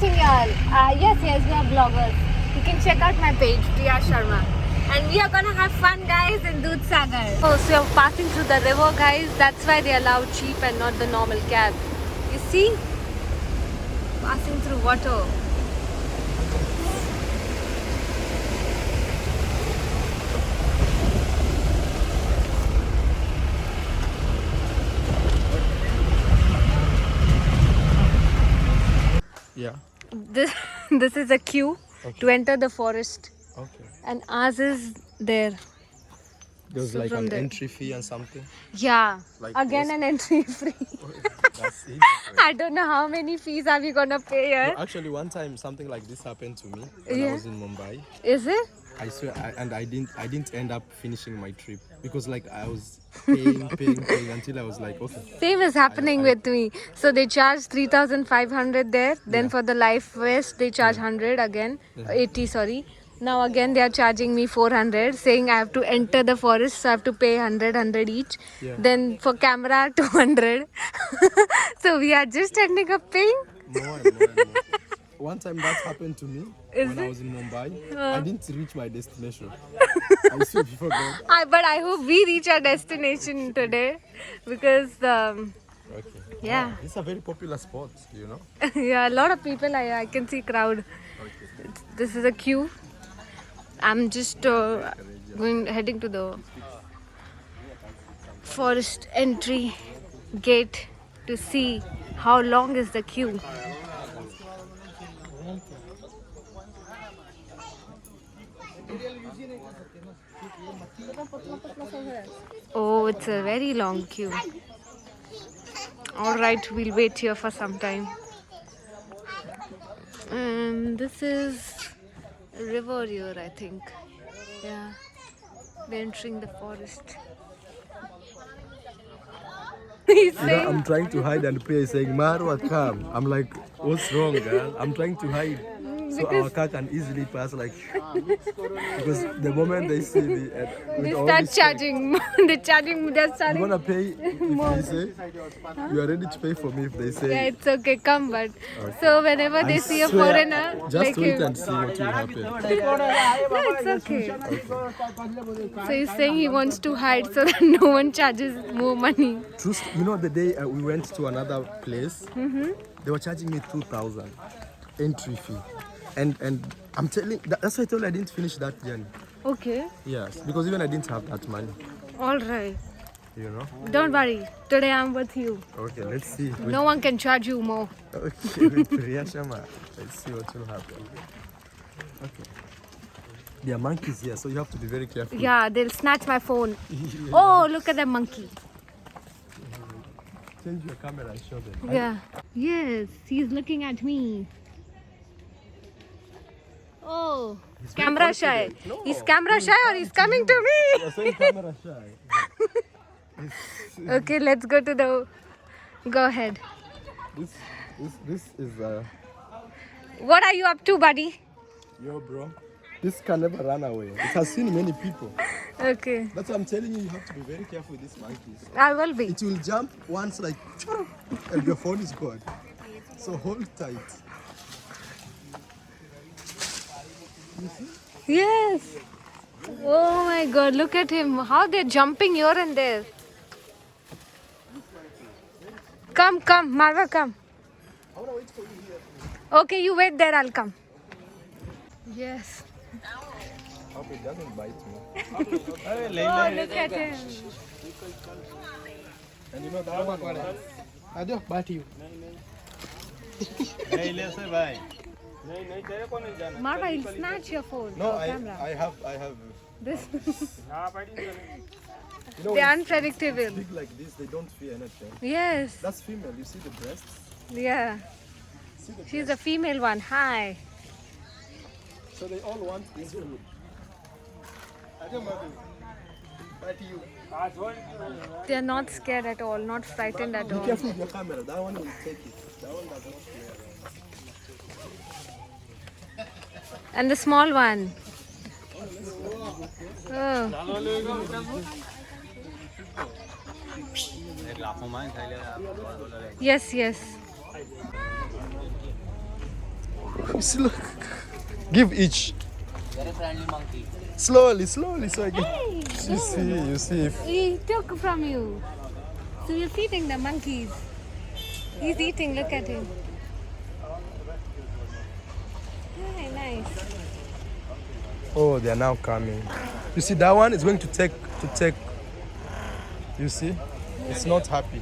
meeting y'all. Yes, we are bloggers. You can check out my page, Priya Sharma. And we are gonna have fun, guys, in Dudhsagar. Oh, so you're passing through the river, guys. That's why they allow cheap and not the normal cab. You see? Passing through water. Yeah. This is a queue to enter the forest. Okay. And ours is there. There's So like from an there. entry fee and something. Yeah. Like Again this? an entry free. That's it. I don't know how many fees are we gonna pay here. No, actually, one time something like this happened to me when Yeah. I was in Mumbai. Is it? I swear, I didn't end up finishing my trip because like I was paying until I was like, okay. Same is happening with me. So they charge 3,500 there. Then for the life vest they charge 100 again. 80, sorry. Now again they are charging me 400, saying I have to enter the forest, so I have to pay 100 each. Yeah. Then for camera 200. So we are just ending up paying. More. One time that happened to me when I was in Mumbai. I didn't reach my destination. I swear before God. But I hope we reach our destination today because Okay. yeah. It's a very popular spot, you know. Yeah, a lot of people. I can see crowd. Okay. This is a queue. I'm just heading to the forest entry gate to see how long is the queue. Oh, it's a very long queue. All right, we'll wait here for some time. And this is a river here, I think. Yeah, we're entering the forest. He's saying, I'm trying to hide and pray, saying, Marwa, come. I'm like, what's wrong, girl? I'm trying to hide. So our car can easily pass, like, because the moment they see me, they start charging. They're starting. You want to pay if they say? You are ready to pay for me if they say? Yeah, it's okay, come, but. So whenever they see a swear, foreigner, just like wait him. and see what will happen. No, it's okay. So he's saying he wants to hide so that no one charges more money. Trust, you know, the day we went to another place, they were charging me 2,000 entry fee. And I'm telling, that's why I told you I didn't finish that journey. Okay. Yes, because even I didn't have that money, All right. you know. Don't worry. Today I'm with you. Okay, let's see. No one can charge you more. Okay, with Priya Sharma. Let's see what will happen. Okay. There are monkeys here, so you have to be very careful. Yeah, they'll snatch my phone. Oh, look at that monkey. Change your camera and show them. Yeah. Yes, he's looking at me. Oh, He's very camera shy. confident. No, He's camera shy or he's coming to me? You're saying camera shy. Okay, let's go to the... Go ahead. This is What are you up to, buddy? yo, bro. This can never run away. It has seen many people. Okay, That's why I'm telling you, you have to be very careful with these monkeys. I will be. It will jump once, like, and your phone is gone. So hold tight. You see? Yes. Oh my God, look at him. How they're jumping here and there. Come, Marva, come. I want to wait for you here. Okay, you wait there, I'll come. Yes. Hope it doesn't bite me. Oh, look at him. And you know that one? आजो बैठियो नहीं ले से भाई Marva, he'll snatch your phone. No, your I camera. have. This, You know, they're when unpredictable. big like this, they don't fear anything. Yes. That's female. You see the breasts? Yeah. See the She's the female one. Hi. So they all want this food. आजो मधु बैठियो They're not scared at all, not frightened at Be all. careful with your camera. That one will take it. That one does not flare. And the small one. Oh. Yes, yes. Slow. Give each. Very friendly monkey. Slowly, slowly, so I can. Hey, You see. he took from you. So you're feeding the monkeys. He's eating, look at him. Hi, nice. Oh, they are now coming. You see, that one is going to take. You see, it's not happy.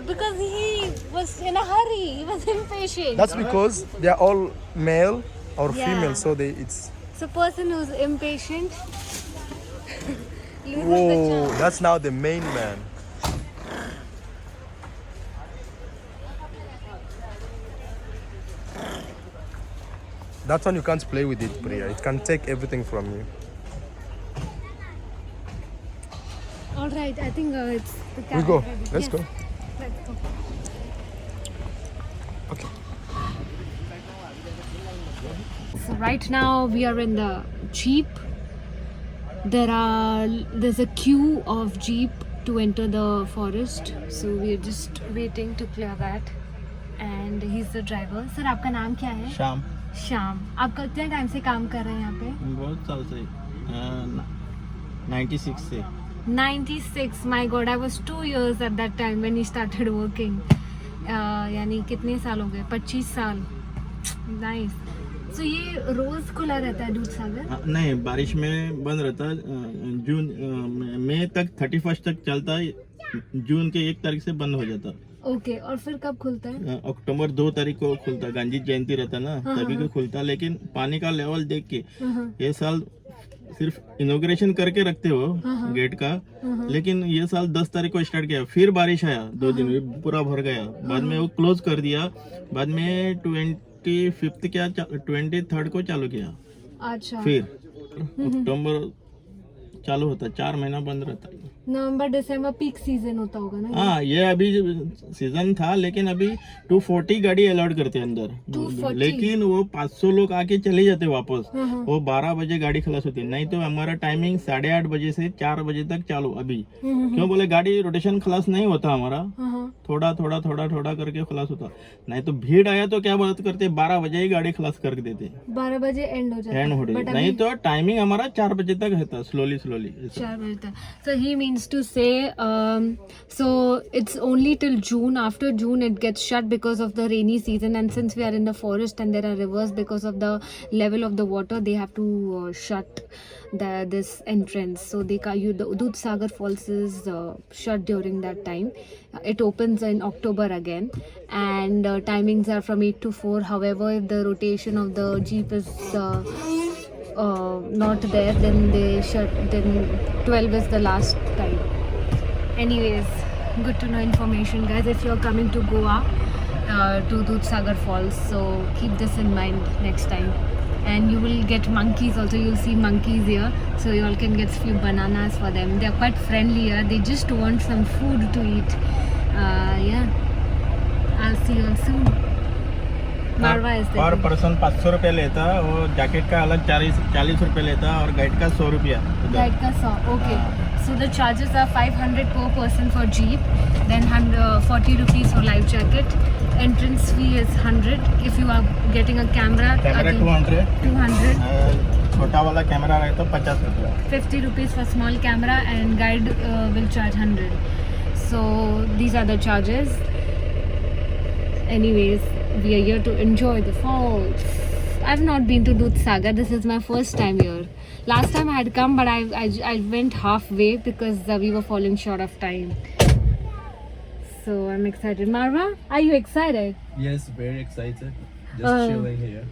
Because he was in a hurry. He was impatient. That's because they are all male or Yeah. female, so it's. So person who's impatient loses the Whoa, chance. that's now the main man. That one you can't play with it, Priya. It can take everything from you. All right, I think it's the We cat go. is ready. Let's Yes, go. Let's go. Okay. So right now we are in the jeep. There's a queue of jeep to enter the forest. So we're just waiting to clear that. And he's the driver. Sir, आपका नाम क्या है? शाम श्याम. आप कितने time से काम कर रहे हैं यहाँ पे? बहुत साल से 96 से 96. My God, I was 2 years at that time when he started working. यानी कितने साल हो गए? 25 साल. Nice. So ये रोज खुला रहता है दूधसागर? नहीं, बारिश में बंद रहता है। जून मई तक 31 तक चलता है। जून के 1 तारीख से बंद हो जाता है। ओके, और फिर कब खुलता है? अक्टूबर 2 तारीख को खुलता है। गांधी जयंती रहता ना, तभी को खुलता है। लेकिन पानी का लेवल देख के ये साल सिर्फ इनॉग्रेशन करके रखते हो गेट का, लेकिन ये साल 10 तारीख को स्टार्ट किया। फिर बारिश आया 2 दिन में, पूरा भर गया। बाद में वो क्लोज कर दिया। बाद में 23rd को चालू किया। अच्छा, फिर अक्टूबर चालू होता है। 4 महीना बंद रहता है। नवंबर दिसंबर पीक सीजन होता होगा ना? हाँ, ये अभी सीजन था, लेकिन अभी 240 गाड़ी अलाउड करते हैं अंदर। 240? लेकिन वो 500 लोग आके चले जाते वापस। वो 12 बजे गाड़ी खलास होती है। नहीं तो हमारा टाइमिंग 8:30 बजे से 4 बजे तक चालू। अभी क्यों बोले, गाड़ी रोटेशन खलास नहीं होता हमारा, थोड़ा करके खलास होता। नहीं तो भीड़ आया तो क्या बात करते, 12 बजे ही गाड़ी खलास कर देते। 12 बजे एंड हो जाता है। नहीं तो टाइमिंग हमारा 4 बजे तक रहता, स्लोली 4 बजे तक. So he means to say, so it's only till June. After June it gets shut because of the rainy season, and since we are in the forest and there are rivers, because of the level of the water they have to shut this entrance. So the Dudhsagar Falls is shut during that time. It opens in October again, and timings are from 8 to 4. However, if the rotation of the jeep is not there, then they shut. Then 12 is the last time. Anyways, good to know information, guys. If you're coming to Goa, to Dudhsagar Falls, so keep this in mind next time. And you will get monkeys also. You'll see monkeys here, so you all can get few bananas for them. They're quite friendly here. They just want some food to eat. Yeah, I'll see you all soon. Marwa is there. पर person 500 रुपये लेता, और jacket का अलग 40 रुपये लेता, और guide का 100 रुपया। Guide ka 100. Okay. So the charges are 500 per person for jeep, then 40 rupees for life jacket. Entrance fee is 100. If you are getting a camera, camera again, 200. छोटा वाला कैमरा रहे तो 50 रुपया। 50 rupees for small camera, and guide will charge 100. So these are the charges. Anyways, we are here to enjoy the falls. I've not been to Dudhsagar. This is my first time here. Last time I had come, but I went halfway because we were falling short of time. So I'm excited. Marwa, are you excited? Yes, very excited. Just chilling here.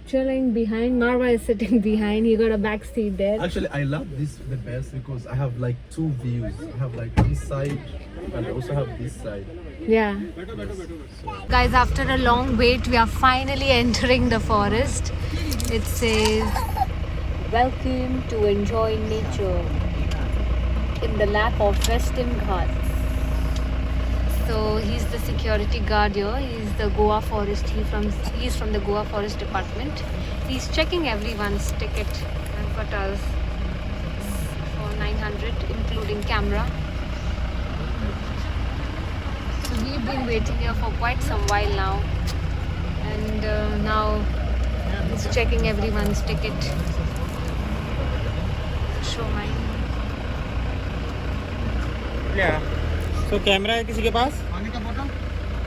Chilling behind. Marwa is sitting behind. He got a back seat there. Actually, I love this the best because I have like 2 views. I have like this side and I also have this side. Yeah. Guys, after a long wait, we are finally entering the forest. It says, "Welcome to enjoy nature in the lap of Western Ghats." So he's the security guard here. He's the Goa Forest. He's from the Goa Forest Department. He's checking everyone's ticket and got us for 900, including camera. So we've been waiting here for quite some while now, and now just checking everyone's ticket. Show mine. Yeah. So camera है किसी के पास?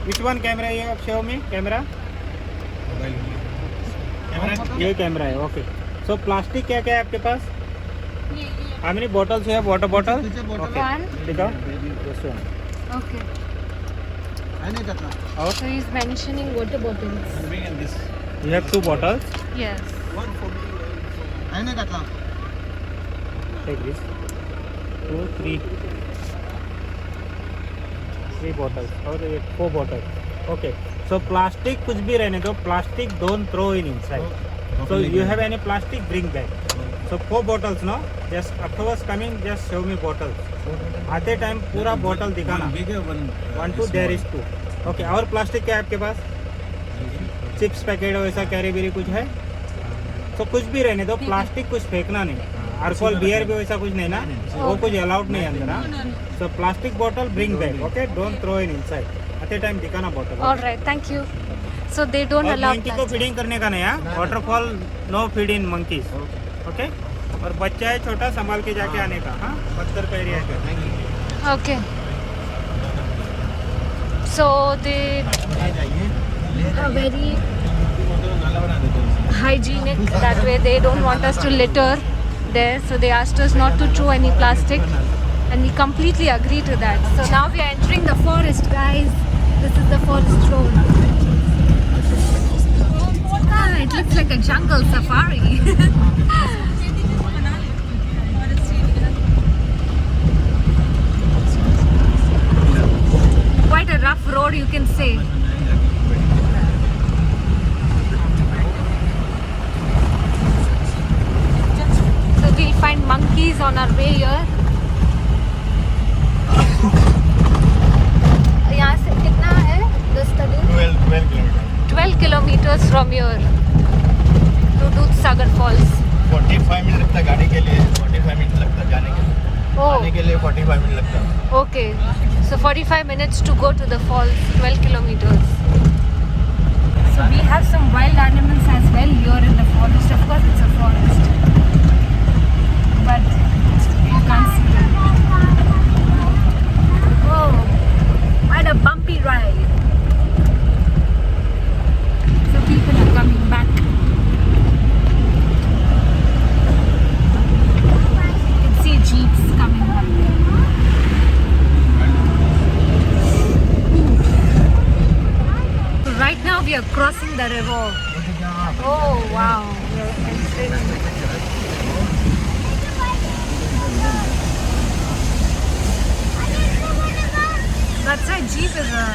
Which one camera है आप show me? Camera? ये camera है. Okay. So plastic क्या क्या है आपके पास? How many bottles you have? Water bottle? Okay. One. दिखाओ. This one. Okay. और? So he's mentioning water bottles. You have 2 bottles. Yes. Take this. 2, 3. 3 bottles. और ये 4 bottles. Okay. So plastic कुछ भी रहने दो. Plastic don't throw in inside. So you have any plastic? Bring back. So 4 bottles no. Just afterwards coming, just show me bottles. आते time पूरा bottle दिखाना. 1, 2. There is 2. Okay. और plastic क्या है आपके पास? चिप्स पैकेट वैसा कैरी बेरी कुछ है? तो कुछ भी रहने दो. प्लास्टिक कुछ फेंकना नहीं. अल्कोहल बियर भी वैसा कुछ नहीं ना. वो कुछ अलाउड नहीं अंदर. So plastic bottle bring back. Okay. Don't throw in inside. आते टाइम दिखाना bottle. Alright, thank you. So they don't allow monkey को plastic. फीडिंग करने का नहीं है. Waterfall no feed in monkeys. Okay. और बच्चा है छोटा, संभाल के जाके आने का. हाँ, पत्थर का एरिया है. Okay. So they are very hygienic that way. They don't want us to litter there, so they asked us not to throw any plastic, and we completely agree to that. So now we are entering the forest, guys. This is the forest road. It looks like a jungle safari. Quite a rough road, you can say. So we'll find monkeys on our way here. यहाँ से कितना है? 12 kilometers from here to Dudhsagar Falls. 45 minute लगता है गाड़ी के लिए. 45 minute लगता है जाने के लिए. Oh, आने के लिए 45 मिनट लगता है. okay. So 45 minutes to go to the falls, 12 kilometers. So we have some wild animals as well here in the forest. Of course it's a forest, but you can't see them. Oh, quite a bumpy ride. So people are coming back. You can see jeeps coming back. Right now we are crossing the river. Oh wow, we are entering. That's why jeep is a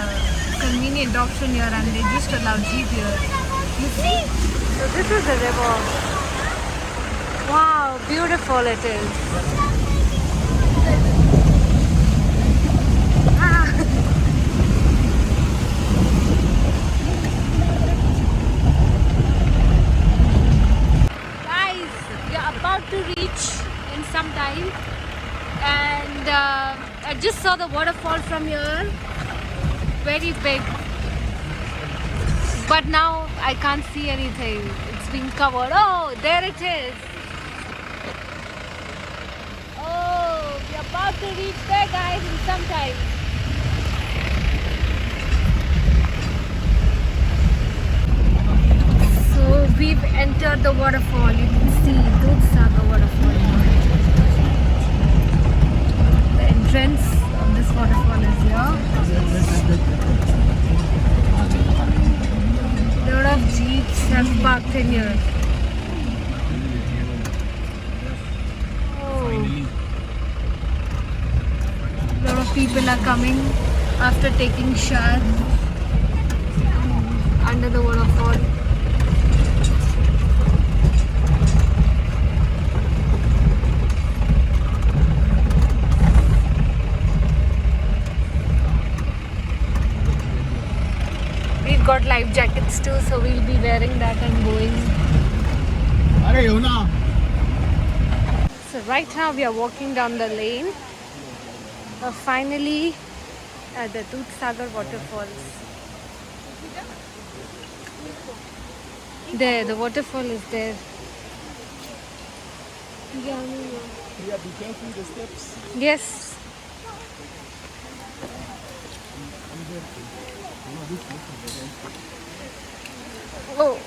convenient option here, and they just allow jeep here. You see? So this is the river. Wow, beautiful it is. To reach in some time, and I just saw the waterfall from here, very big, but now I can't see anything. It's been covered. Oh, there it is. Oh, we're about to reach there, guys, in some time. So we've entered the waterfall. You can see Dudhsagar waterfall. The entrance of this waterfall is here. A lot of jeeps have parked in here. Oh. A lot of people are coming after taking shower under the waterfall. We've got life jackets too, so we'll be wearing that and going. So right now we are walking down the lane. Finally at the Dudhsagar waterfalls. There, the waterfall is there. Yeah, be careful the steps. Yes. Oh.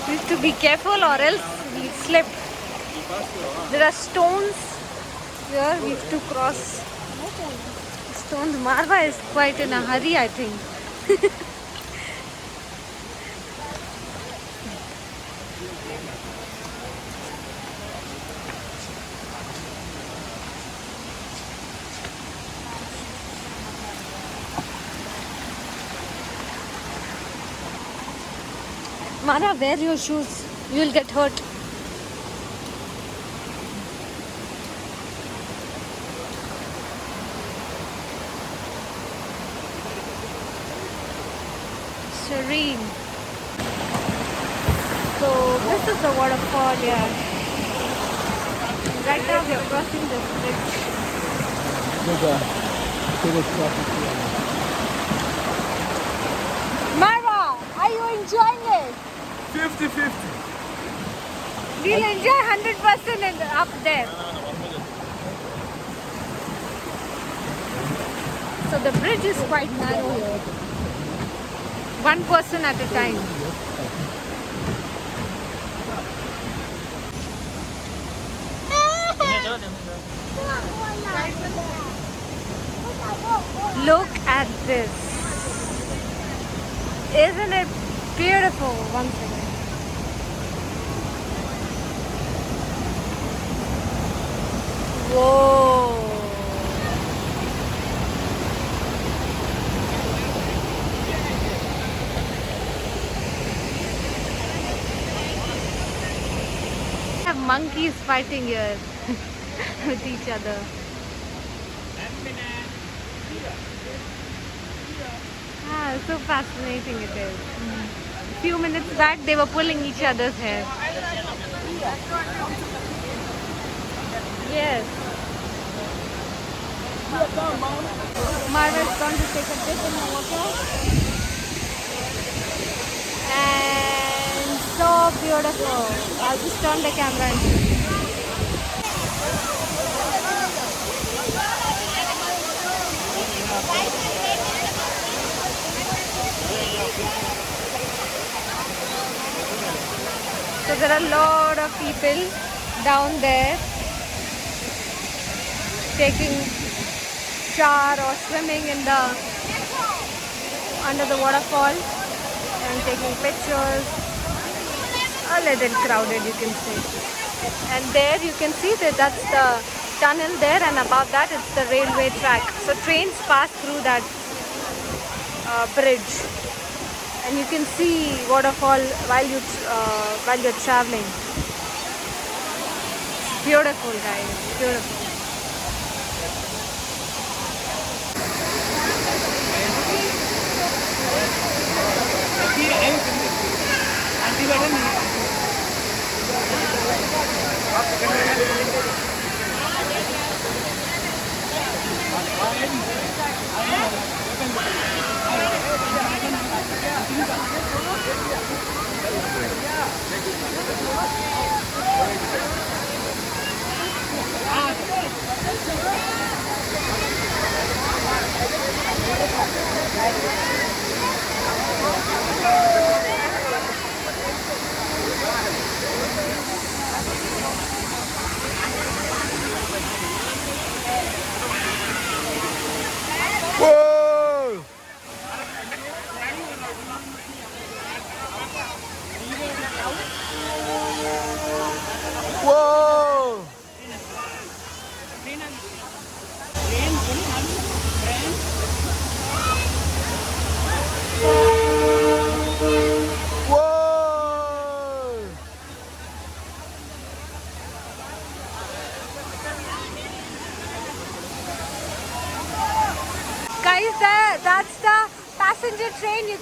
We have to be careful or else we slip. There are stones here we have to cross. Stones. Marva is quite in a hurry, I think. Mara, wear your shoes. You will get hurt. Serene. So this is the waterfall here. Right now we are crossing this bridge. Marva, are you enjoying it? 50-50. We'll enjoy 100% up there. So the bridge is quite narrow here. One person at a time. Look at this. Isn't it beautiful? One second. Whoa. Have monkeys fighting here with each other. Ah, so fascinating it is. A few minutes back they were pulling each other's hair. Yes. Marva is going to take a dip in the water. And so beautiful. I'll just turn the camera and show you. So there are a lot of people down there taking shower or swimming in the under the waterfall and taking pictures. A little crowded, you can see. And there you can see that that's the tunnel there, and above that it's the railway track. So trains pass through that bridge, and you can see waterfall while you're traveling. Beautiful, guys. Beautiful.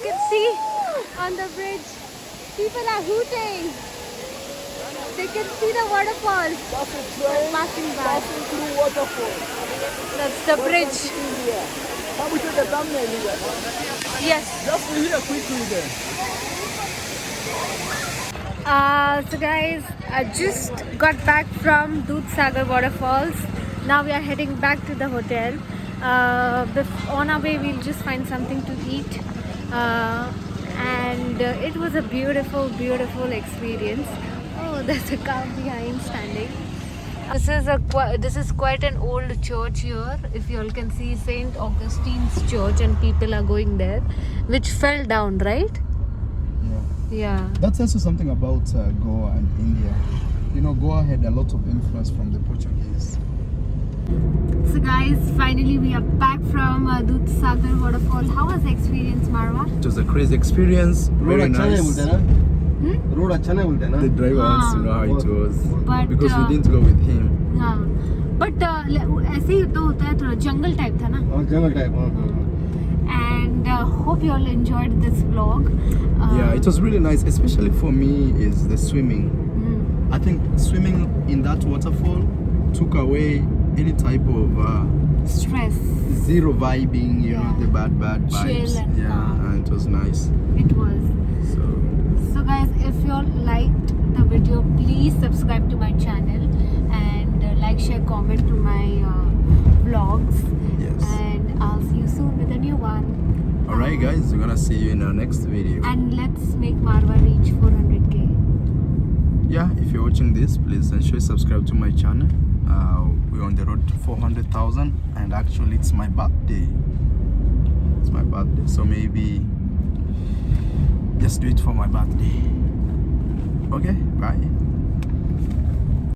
can see on the bridge, people are hooting. They can see the waterfalls. Passing by. Through waterfall. That's the bridge. Can we take a thumbnail here? Yes. Just here quickly then. So guys, I just got back from Dudhsagar Waterfalls. Now we are heading back to the hotel. On our way we'll just find something to eat. And it was a beautiful, beautiful experience. Oh, there's a cow behind standing. This is quite an old church here. If you all can see Saint Augustine's Church, and people are going there, which fell down, right? Yeah. That tells you something about Goa and India. You know, Goa had a lot of influence from the Portuguese. So guys, finally we are back from Dudhsagar Waterfall. How was the experience, Marwa? It was a crazy experience. Very nice. The driver wants to know how it was. But, because we didn't go with him. हाँ. But ऐसे ही तो होता है, थोड़ा jungle type था ना? Jungle type. And hope you all enjoyed this vlog. Yeah, it was really nice, especially for me is the swimming. I think swimming in that waterfall took away any type of Stress. zero vibing, you know, the bad vibes. Chill and calm. And it was nice. It was. So guys, if you all liked the video, please subscribe to my channel and like, share, comment to my vlogs. Yes. And I'll see you soon with a new one. Alright guys, we're gonna see you in our next video. And let's make Marwa reach 400k. Yeah, if you're watching this, please ensure you subscribe to my channel. We're on the road to 400,000, and actually it's my birthday. It's my birthday, so maybe just do it for my birthday. Okay, bye.